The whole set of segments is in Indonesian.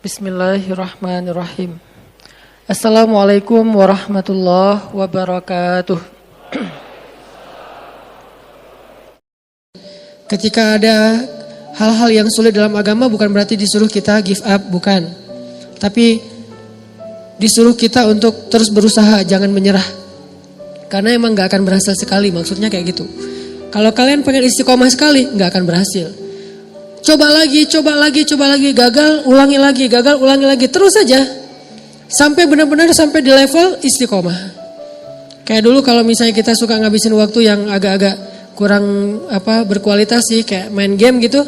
Bismillahirrahmanirrahim. Assalamualaikum warahmatullahi wabarakatuh. Ketika ada hal-hal yang sulit dalam agama bukan berarti disuruh kita give up, bukan. Tapi disuruh kita untuk terus berusaha, jangan menyerah. Karena emang gak akan berhasil sekali, maksudnya kayak gitu. Kalau kalian pengen istiqomah sekali, gak akan berhasil. Coba lagi, gagal, ulangi lagi, terus saja. Sampai benar-benar sampai di level istiqomah. Kayak dulu kalau misalnya kita suka ngabisin waktu yang agak-agak kurang berkualitas sih, kayak main game gitu.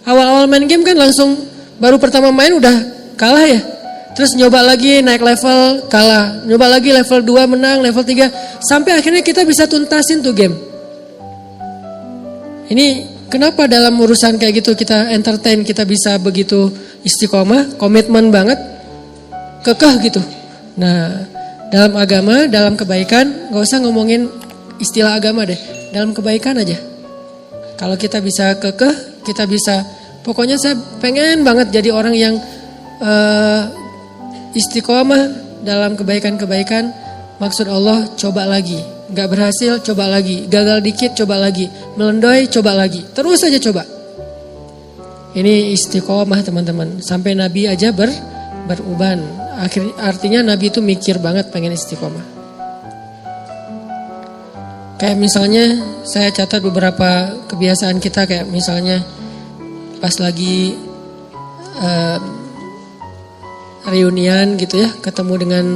Awal-awal main game kan langsung baru pertama main udah kalah ya. Terus nyoba lagi naik level, kalah. Nyoba lagi level 2 menang, level 3. Sampai akhirnya kita bisa tuntasin tuh game. Ini kenapa dalam urusan kayak gitu kita entertain, kita bisa begitu istiqomah, komitmen banget, kekeh gitu. Nah, dalam agama, dalam kebaikan, gak usah ngomongin istilah agama deh. Dalam kebaikan aja. Kalau kita bisa kekeh, kita bisa, pokoknya saya pengen banget jadi orang yang istiqomah dalam kebaikan-kebaikan. Maksud Allah, coba lagi. Gak berhasil, coba lagi. Gagal dikit, coba lagi. Melendoy, coba lagi. Terus aja coba. Ini istiqomah teman-teman. Sampai Nabi aja beruban. Artinya Nabi itu mikir banget pengen istiqomah. Kayak misalnya saya catat beberapa kebiasaan kita. Kayak misalnya pas lagi reunian gitu ya. Ketemu dengan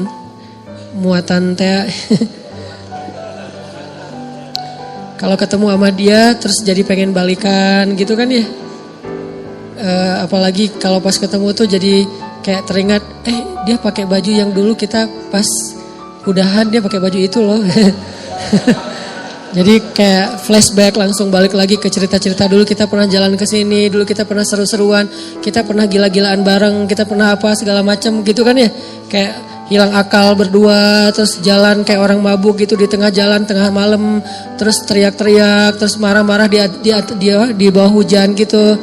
muatan teh. Kalau ketemu sama dia terus jadi pengen balikan gitu kan ya. Apalagi kalau pas ketemu tuh jadi kayak teringat, dia pakai baju yang dulu kita pas udahan dia pakai baju itu loh. Jadi kayak flashback, langsung balik lagi ke cerita-cerita dulu kita pernah jalan ke sini, dulu kita pernah seru-seruan, kita pernah gila-gilaan bareng, kita pernah apa segala macam gitu kan ya. Kayak hilang akal berdua, terus jalan kayak orang mabuk gitu di tengah jalan, tengah malam, terus teriak-teriak, terus marah-marah di bawah hujan gitu.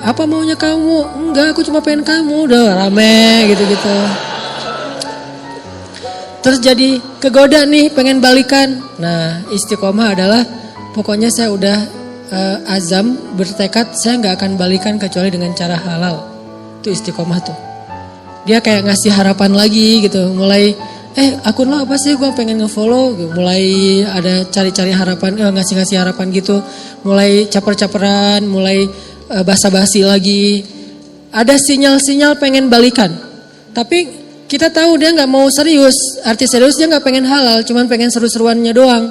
Apa maunya kamu? Enggak, aku cuma pengen kamu. Udah rame gitu-gitu. Terus jadi kegoda nih pengen balikan. Nah, istiqomah adalah pokoknya saya udah azam, bertekad saya nggak akan balikan kecuali dengan cara halal. Itu istiqomah tuh. Dia kayak ngasih harapan lagi gitu. Mulai akun lo apa sih, gue pengen ngefollow. Mulai ada cari-cari harapan, ngasih-ngasih harapan gitu. Mulai caper-caperan, mulai basa-basi lagi. Ada sinyal-sinyal pengen balikan. Tapi kita tahu dia gak mau serius. Arti serius dia gak pengen halal, cuman pengen seru-seruannya doang.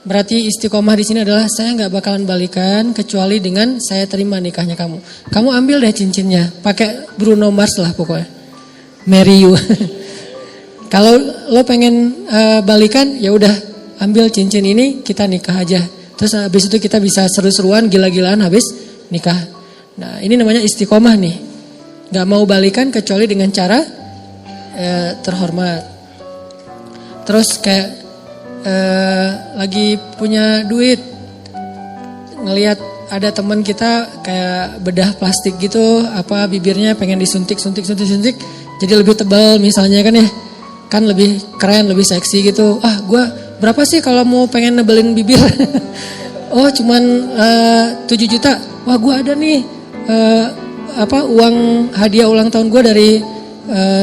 Berarti istiqomah di sini adalah saya gak bakalan balikan kecuali dengan saya terima nikahnya kamu. Kamu ambil deh cincinnya, pakai Bruno Mars lah pokoknya. Marry you. Kalau lo pengen balikan, ya udah ambil cincin ini, kita nikah aja. Terus habis itu kita bisa seru-seruan, gila-gilaan habis nikah. Nah, ini namanya istiqomah nih. Gak mau balikan kecuali dengan cara terhormat. Terus kayak lagi punya duit, ngelihat ada teman kita kayak bedah plastik gitu, bibirnya pengen disuntik, jadi lebih tebal misalnya kan ya, kan lebih keren, lebih seksi gitu. Gue berapa sih kalau mau pengen nebelin bibir? Oh cuman 7 juta. Wah gue ada nih uang hadiah ulang tahun gue dari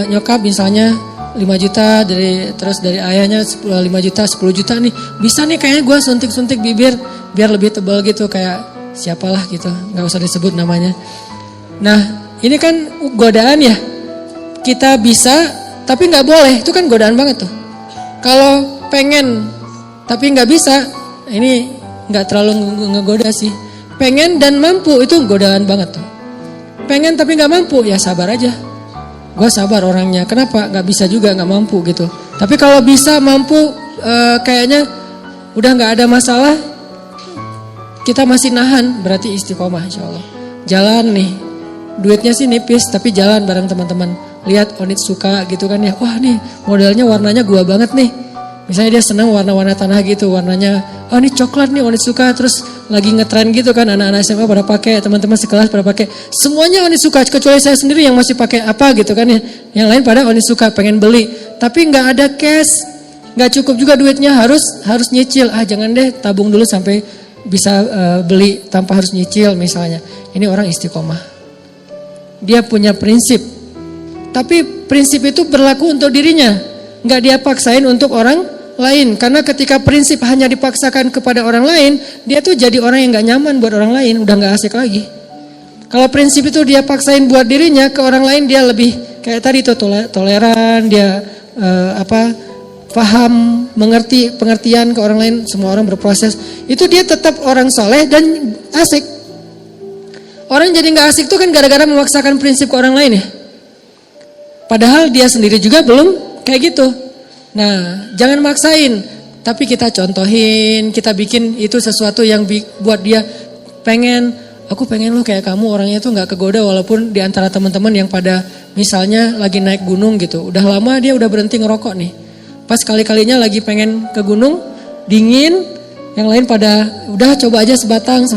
nyokap misalnya 5 juta, terus dari ayahnya 5 juta, 10 juta nih. Bisa nih kayaknya gue suntik-suntik bibir biar lebih tebal gitu, kayak siapalah gitu, gak usah disebut namanya. Nah ini kan godaan ya. Kita bisa tapi gak boleh, itu kan godaan banget tuh. Kalau pengen tapi gak bisa, ini gak terlalu ngegoda sih. Pengen dan mampu itu godaan banget tuh. Pengen tapi gak mampu, ya sabar aja. Gue sabar orangnya, kenapa? Gak bisa juga, gak mampu gitu. Tapi kalau bisa, mampu, kayaknya udah gak ada masalah, kita masih nahan, berarti istiqomah insya Allah. Jalan nih, duitnya sih nipis, tapi jalan bareng teman-teman. Lihat Onitsuka gitu kan ya, wah nih modelnya warnanya gua banget nih. Misalnya dia senang warna-warna tanah gitu, warnanya, ini coklat nih Onitsuka, terus lagi ngetren gitu kan, anak-anak SMA pada pakai, teman-teman sekelas pada pakai. Semuanya Onitsuka, kecuali saya sendiri yang masih pakai apa gitu kan ya. Yang lain pada Onitsuka pengen beli, tapi nggak ada cash, nggak cukup juga duitnya, harus nyicil. Jangan deh, tabung dulu sampai bisa beli tanpa harus nyicil misalnya. Ini orang istiqomah. Dia punya prinsip, tapi prinsip itu berlaku untuk dirinya, nggak dia paksain untuk orang lain. Karena ketika prinsip hanya dipaksakan kepada orang lain, dia tuh jadi orang yang gak nyaman buat orang lain, udah gak asik lagi. Kalau prinsip itu dia paksain buat dirinya, ke orang lain dia lebih kayak tadi tuh toleran, dia paham, mengerti, pengertian ke orang lain, semua orang berproses. Itu dia tetap orang soleh dan asik. Orang jadi gak asik tuh kan gara-gara memaksakan prinsip ke orang lain ya. Padahal dia sendiri juga belum kayak gitu. Nah, jangan maksain, tapi kita contohin, kita bikin itu sesuatu yang buat dia aku pengen lo kayak kamu, orangnya tuh gak kegoda walaupun di antara teman-teman yang pada misalnya lagi naik gunung gitu. Udah lama dia udah berhenti ngerokok nih. Pas kali-kalinya lagi pengen ke gunung, dingin, yang lain pada udah coba aja sebatang.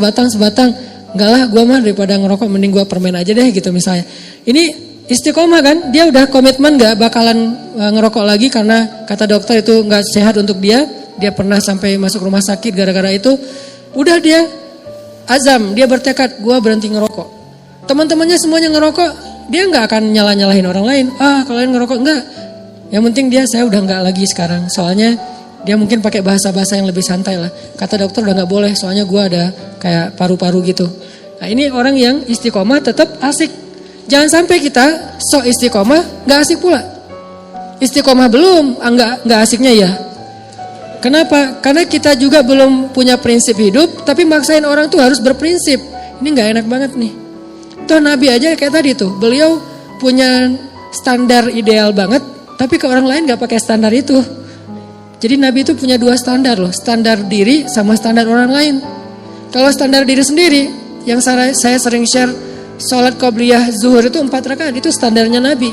Enggak lah, gua mah daripada ngerokok mending gua permen aja deh gitu misalnya. Ini istiqomah kan, dia udah komitmen gak bakalan ngerokok lagi karena kata dokter itu gak sehat untuk dia. Dia pernah sampai masuk rumah sakit gara-gara itu. Udah dia azam, dia bertekad, gue berhenti ngerokok. Teman-temannya semuanya ngerokok, dia gak akan nyalahin orang lain. Kalau lain ngerokok enggak. Yang penting saya udah gak lagi sekarang. Soalnya dia mungkin pakai bahasa-bahasa yang lebih santai lah. Kata dokter udah gak boleh, soalnya gue ada kayak paru-paru gitu. Nah ini orang yang istiqomah tetap asik. Jangan sampai kita sok istiqomah gak asik pula. Istiqomah belum, gak asiknya ya. Kenapa? Karena kita juga belum punya prinsip hidup, tapi maksain orang tuh harus berprinsip. Ini gak enak banget nih. Tuh Nabi aja kayak tadi tuh, beliau punya standar ideal banget, tapi ke orang lain gak pakai standar itu. Jadi Nabi itu punya 2 standar loh, standar diri sama standar orang lain. Kalau standar diri sendiri, yang saya sering share, sholat qobliyah zuhur itu 4 rakaat, itu standarnya Nabi.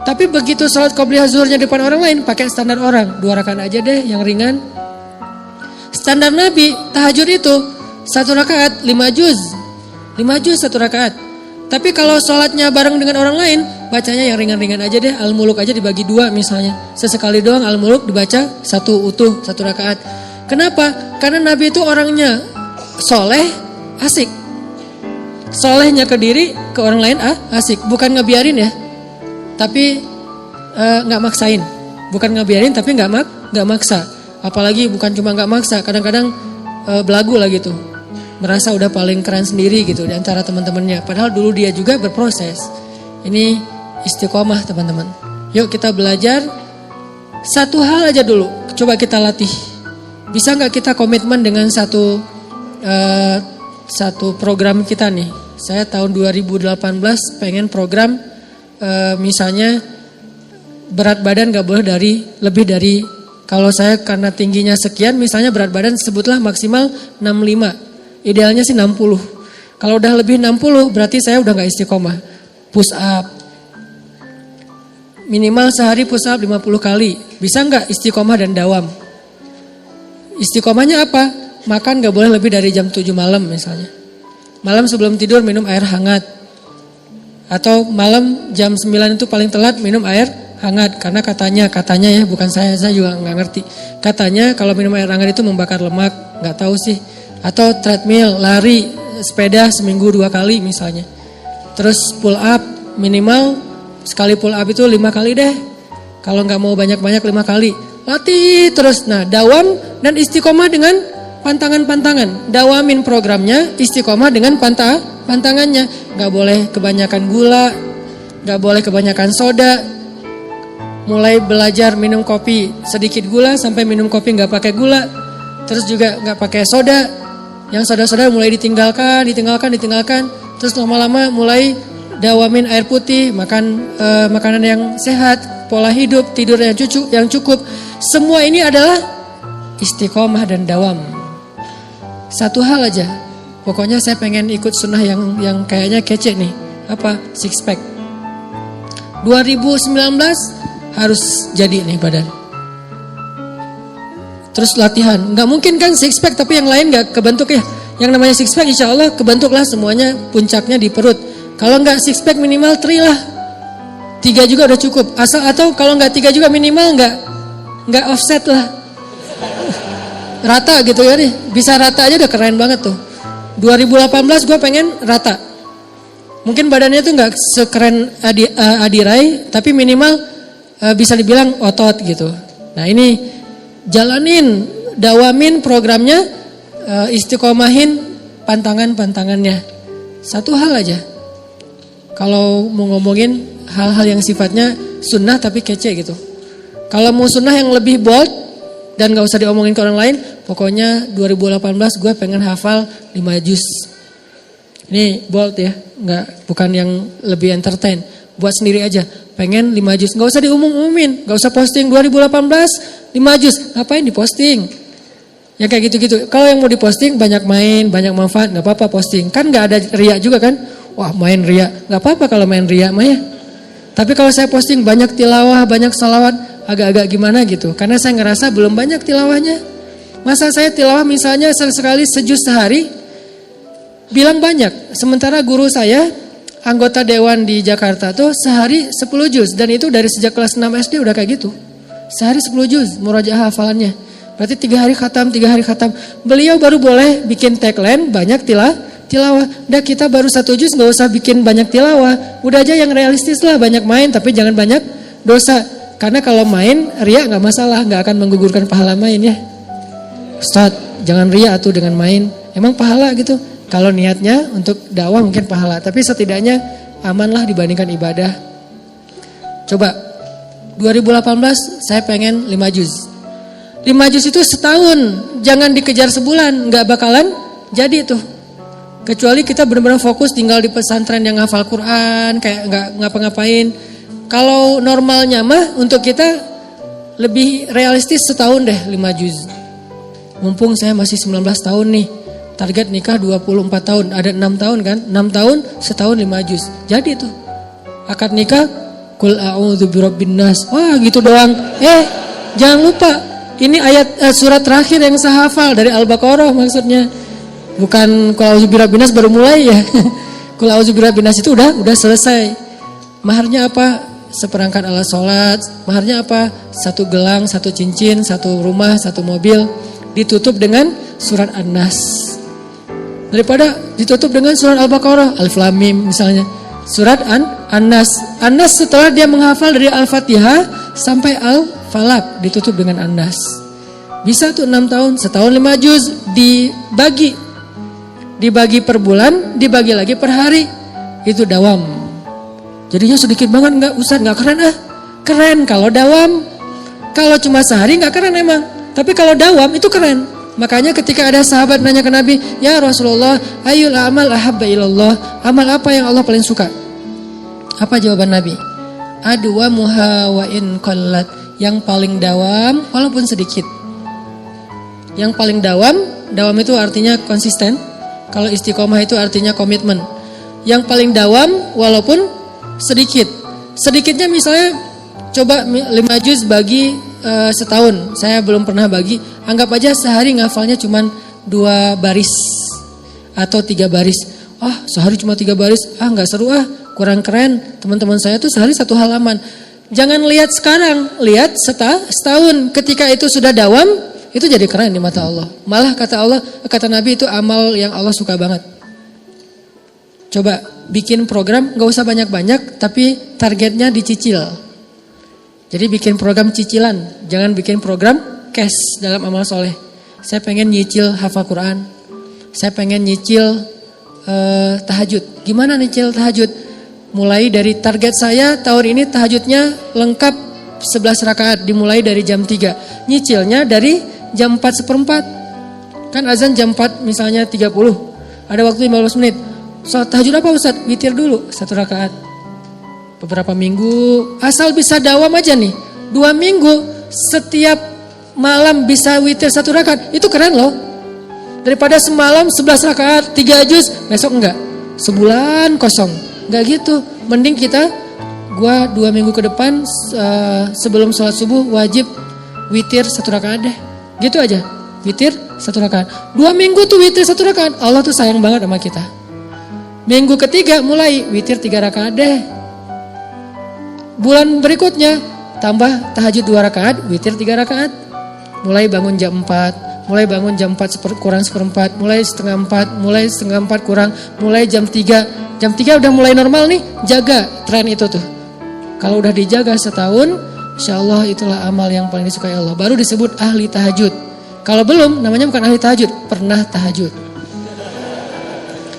Tapi begitu sholat qobliyah zuhurnya depan orang lain, pakai standar orang, 2 rakaat aja deh yang ringan. Standar Nabi, tahajud itu 1 rakaat 5 juz 1 rakaat. Tapi kalau sholatnya bareng dengan orang lain, bacanya yang ringan-ringan aja deh. Al-Muluk aja dibagi 2 misalnya, sesekali doang Al-Muluk dibaca 1 utuh 1 rakaat. Kenapa? Karena Nabi itu orangnya soleh, asik. Solehnya ke diri, ke orang lain asik. Bukan ngebiarin ya, tapi gak maksain. Bukan ngebiarin tapi gak maksa. Apalagi bukan cuma gak maksa, kadang-kadang belagu lah gitu. Merasa udah paling keren sendiri gitu di antara teman-temannya. Padahal dulu dia juga berproses. Ini istiqomah teman-teman. Yuk kita belajar satu hal aja dulu. Coba kita latih. Bisa gak kita komitmen dengan satu program kita nih. Saya tahun 2018 pengen program misalnya berat badan gak boleh lebih dari, kalau saya karena tingginya sekian misalnya berat badan sebutlah maksimal 65. Idealnya sih 60. Kalau udah lebih 60 berarti saya udah gak istiqomah. Push up. Minimal sehari push up 50 kali. Bisa gak istiqomah dan dawam? Istiqomahnya apa? Makan gak boleh lebih dari jam 7 malam misalnya. Malam sebelum tidur minum air hangat. Atau malam jam 9 itu paling telat minum air hangat. Karena katanya ya, bukan saya juga gak ngerti. Katanya kalau minum air hangat itu membakar lemak. Gak tahu sih. Atau treadmill, lari, sepeda seminggu 2 kali misalnya. Terus pull up minimal sekali pull up itu 5 kali deh. Kalau gak mau banyak-banyak 5 kali. Latih terus. Nah dawam dan istiqomah dengan pantangan-pantangan. Dawamin programnya, istiqomah dengan pantangannya. Gak boleh kebanyakan gula, gak boleh kebanyakan soda. Mulai belajar minum kopi sedikit gula sampai minum kopi gak pakai gula. Terus juga gak pakai soda. Yang soda-soda mulai ditinggalkan. Terus lama-lama mulai dawamin air putih, makan makanan yang sehat, pola hidup, tidur yang cukup. Semua ini adalah istiqomah dan dawam. Satu hal aja, pokoknya saya pengen ikut sunnah yang kayaknya kece nih. Apa? Six pack. 2019 harus jadi nih badan. terus latihan. Nggak mungkin kan six pack tapi yang lain nggak kebentuk ya. Yang namanya six pack insya Allah kebentuklah semuanya, puncaknya di perut. Kalau nggak six pack minimal 3 lah. 3 juga udah cukup. Atau kalau nggak 3 juga minimal nggak offset lah. Rata gitu ya nih. Bisa rata aja udah keren banget tuh. 2018 gue pengen rata. Mungkin badannya tuh nggak sekeren Adirai, tapi minimal bisa dibilang otot gitu. Nah ini jalanin, dawamin programnya, istiqomahin pantangan-pantangannya. Satu hal aja. Kalau mau ngomongin hal-hal yang sifatnya sunnah tapi kece gitu. Kalau mau sunnah yang lebih bold dan gak usah diomongin ke orang lain, pokoknya 2018 gue pengen hafal 5 juz. Ini bold ya, bukan yang lebih entertain. Buat sendiri aja, pengen 5 juz. Gak usah diumum-umumin, gak usah posting 2018 5 juz. Ngapain diposting? Ya kayak gitu-gitu. Kalau yang mau diposting banyak main, banyak manfaat, gak apa-apa posting. Kan gak ada riak juga kan? Wah main riak, gak apa-apa kalau main riak mah ya. Tapi kalau saya posting banyak tilawah, banyak salawat, agak-agak gimana gitu. Karena saya ngerasa belum banyak tilawahnya. Masa saya tilawah misalnya sekali sejuz sehari, bilang banyak. Sementara guru saya, anggota dewan di Jakarta tuh sehari 10 juz. Dan itu dari sejak kelas 6 SD udah kayak gitu. Sehari 10 juz, murajaah hafalannya. Berarti 3 hari khatam, 3 hari khatam. Beliau baru boleh bikin tagline banyak tilawah. Dah kita baru 1 juz gak usah bikin banyak tilawah. Udah aja yang realistis lah, banyak main tapi jangan banyak dosa. Karena kalau main riak gak masalah, gak akan menggugurkan pahala main ya. Ustaz, jangan riak tuh dengan main. Emang pahala gitu. Kalau niatnya untuk dakwah mungkin pahala, tapi setidaknya amanlah dibandingkan ibadah. Coba 2018 saya pengen 5 juz. 5 juz itu setahun, jangan dikejar sebulan, gak bakalan jadi tuh. Kecuali kita benar-benar fokus tinggal di pesantren yang hafal Quran, kayak nggak ngapa-ngapain. Kalau normalnya mah untuk kita lebih realistis setahun deh 5 juz. Mumpung saya masih 19 tahun nih, target nikah 24 tahun, ada 6 tahun kan? 6 tahun setahun 5 juz. Jadi tuh akad nikah Qul a'udzu birabbin nas. Wah gitu doang. Jangan lupa ini ayat surat terakhir yang saya hafal dari Al-Baqarah maksudnya. Bukan Qul a'udzu birabbin nas baru mulai ya. Qul a'udzu birabbin nas itu udah selesai. Maharnya apa? Seperangkat alat sholat. Maharnya apa? 1 gelang, 1 cincin, 1 rumah, 1 mobil. Ditutup dengan surat An-Nas. Daripada ditutup dengan surat Al-Baqarah, Alif Lam Mim misalnya. Surat An-Nas. An-Nas setelah dia menghafal dari Al-Fatihah sampai Al-Falaq, ditutup dengan An-Nas. Bisa tuh 6 tahun, setahun 5 juz, dibagi per bulan, dibagi lagi per hari. Itu dawam. Jadinya sedikit banget, enggak Ustaz, enggak keren Keren kalau dawam. Kalau cuma sehari enggak keren emang. Tapi kalau dawam itu keren. Makanya ketika ada sahabat nanya ke Nabi, "Ya Rasulullah, ayyul amal ahabba ilallah?" Amal apa yang Allah paling suka? Apa jawaban Nabi? Adwamuha wa in qallat. Yang paling dawam walaupun sedikit. Yang paling dawam itu artinya konsisten. Kalau istiqomah itu artinya komitmen. Yang paling dawam walaupun sedikit. Sedikitnya misalnya coba 5 juz bagi setahun. Saya belum pernah bagi. Anggap aja sehari ngafalnya cuma 2 baris atau 3 baris. Sehari cuma 3 baris. Nggak seru kurang keren. Teman-teman saya tuh sehari 1 halaman. Jangan lihat sekarang, lihat setahun. Ketika itu sudah dawam, itu jadi keren di mata Allah. Malah kata Nabi itu amal yang Allah suka banget. Coba bikin program, gak usah banyak-banyak, tapi targetnya dicicil. Jadi bikin program cicilan, jangan bikin program cash dalam amal soleh. Saya pengen nyicil hafal Quran, saya pengen nyicil tahajud. Gimana nyicil tahajud? Mulai dari target saya tahun ini tahajudnya lengkap 11 rakaat, dimulai dari jam 3. Nyicilnya dari jam 4:04. Kan azan jam 4 misalnya 30. Ada waktu 15 menit. Salat tahajud apa Ustaz? Witir dulu 1 rakaat. Beberapa minggu, asal bisa dawam aja nih. 2 minggu setiap malam bisa witir 1 rakaat. Itu keren loh. Daripada semalam 11 rakaat, 3 juz, besok enggak. Sebulan kosong. Enggak gitu. Mending gua 2 minggu ke depan sebelum sholat subuh wajib witir 1 rakaat deh. Gitu aja. Witir 1 rakaat. 2 minggu tuh witir 1 rakaat. Allah tuh sayang banget sama kita. Minggu ketiga mulai witir 3 rakaat deh. Bulan berikutnya tambah tahajud 2 rakaat, witir 3 rakaat. Mulai bangun jam 4, mulai bangun jam 4 kurang seperempat, mulai setengah 4, mulai setengah 4 kurang, mulai jam 3. Jam 3 udah mulai normal nih, jaga tren itu tuh. Kalau udah dijaga setahun, insya Allah itulah amal yang paling disukai Allah. Baru disebut ahli tahajud. Kalau belum, namanya bukan ahli tahajud, pernah tahajud.